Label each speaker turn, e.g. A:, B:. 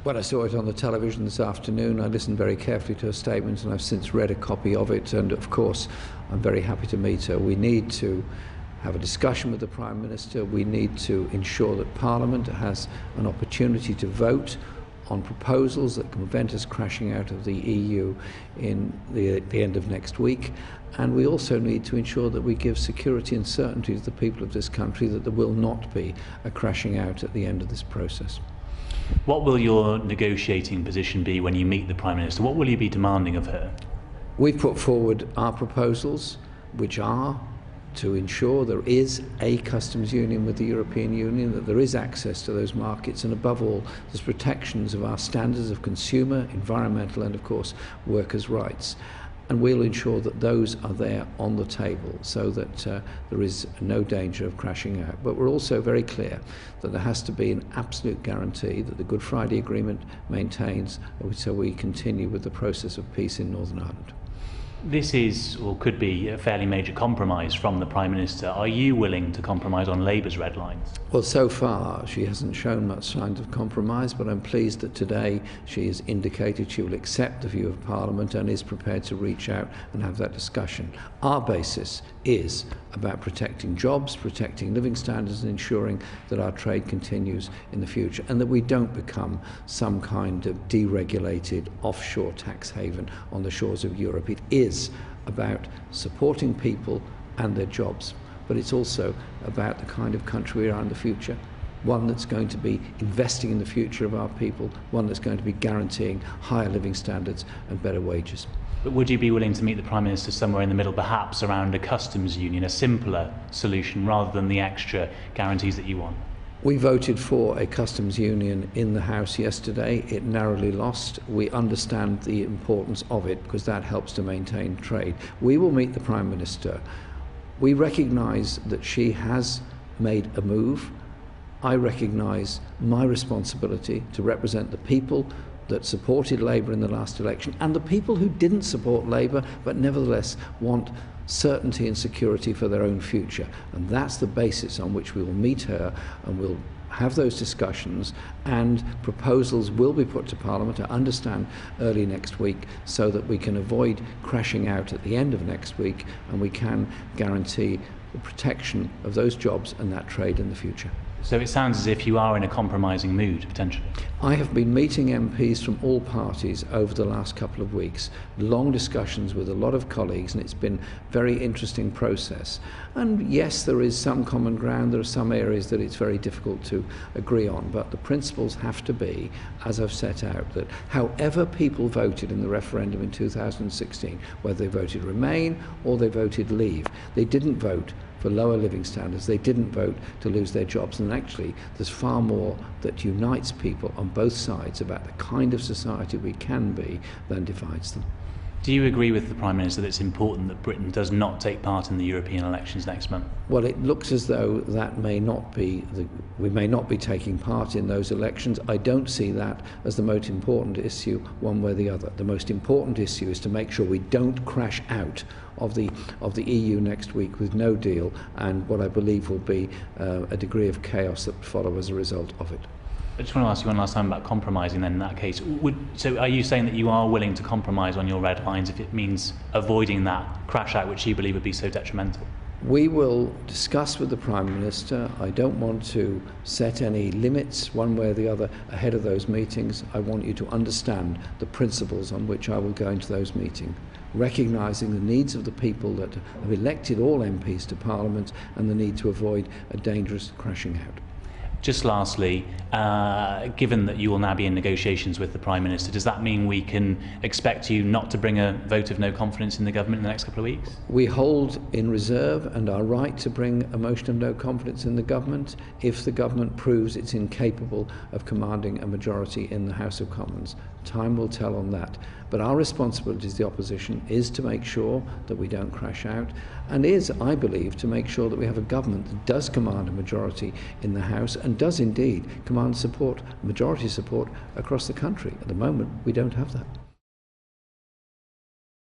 A: Well, I saw it on the television this afternoon. I listened very carefully to her statement, and I've since read a copy of it. And of course, I'm very happy to meet her. We need to have a discussion with the Prime Minister. We need to ensure that Parliament has an opportunity to vote on proposals that can prevent us crashing out of the EU in the end of next week. And we also need to ensure that we give security and certainty to the people of this country that there will not be a crashing out at the end of this process.
B: What will your negotiating position be when you meet the Prime Minister? What will you be demanding of her?
A: We've put forward our proposals, which are to ensure there is a customs union with the European Union, that there is access to those markets, and above all, there's protections of our standards of consumer, environmental and of course workers' rights. And we'll ensure that those are there on the table so that there is no danger of crashing out. But we're also very clear that there has to be an absolute guarantee that the Good Friday Agreement maintains, so we continue with the process of peace in Northern Ireland.
B: This is, or could be, a fairly major compromise from the Prime Minister. Are you willing to compromise on Labour's red lines?
A: Well, so far she hasn't shown much signs of compromise, but I'm pleased that today she has indicated she will accept the view of Parliament and is prepared to reach out and have that discussion. Our basis is about protecting jobs, protecting living standards and ensuring that our trade continues in the future and that we don't become some kind of deregulated offshore tax haven on the shores of Europe. It is about supporting people and their jobs, but it's also about the kind of country we are in the future, one that's going to be investing in the future of our people, one that's going to be guaranteeing higher living standards and better wages.
B: But would you be willing to meet the Prime Minister somewhere in the middle, perhaps around a customs union, a simpler solution rather than the extra guarantees that you want?
A: We voted for a customs union in the House yesterday. It narrowly lost. We understand the importance of it because that helps to maintain trade. We will meet the Prime Minister. We recognise that she has made a move. I recognise my responsibility to represent the people that supported Labour in the last election and the people who didn't support Labour but nevertheless want certainty and security for their own future. And that's the basis on which we will meet her, and we'll have those discussions, and proposals will be put to Parliament, I understand, early next week, so that we can avoid crashing out at the end of next week and we can guarantee the protection of those jobs and that trade in the future.
B: So it sounds as if you are in a compromising mood, potentially.
A: I have been meeting MPs from all parties over the last couple of weeks, long discussions with a lot of colleagues, and it's been a very interesting process. And yes, there is some common ground, there are some areas that it's very difficult to agree on, but the principles have to be, as I've set out, that however people voted in the referendum in 2016, whether they voted Remain or they voted Leave, they didn't vote for lower living standards, they didn't vote to lose their jobs, and actually there's far more that unites people on both sides about the kind of society we can be than divides them.
B: Do you agree with the Prime Minister that it's important that Britain does not take part in the European elections next month?
A: Well, it looks as though that may not be, we may not be taking part in those elections. I don't see that as the most important issue one way or the other. The most important issue is to make sure we don't crash out of the EU next week with no deal and what I believe will be a degree of chaos that will follow as a result of it.
B: I just want to ask you one last time about compromising then in that case. So are you saying that you are willing to compromise on your red lines if it means avoiding that crash out which you believe would be so detrimental?
A: We will discuss with the Prime Minister. I don't want to set any limits one way or the other ahead of those meetings. I want you to understand the principles on which I will go into those meetings, recognising the needs of the people that have elected all MPs to Parliament and the need to avoid a dangerous crashing out.
B: Just lastly, given that you will now be in negotiations with the Prime Minister, does that mean we can expect you not to bring a vote of no confidence in the government in the next couple of weeks?
A: We hold in reserve and are right to bring a motion of no confidence in the government if the government proves it's incapable of commanding a majority in the House of Commons. Time will tell on that. But our responsibility as the opposition is to make sure that we don't crash out, and is, I believe, to make sure that we have a government that does command a majority in the House and does indeed command support, majority support across the country. At the moment, we don't have that.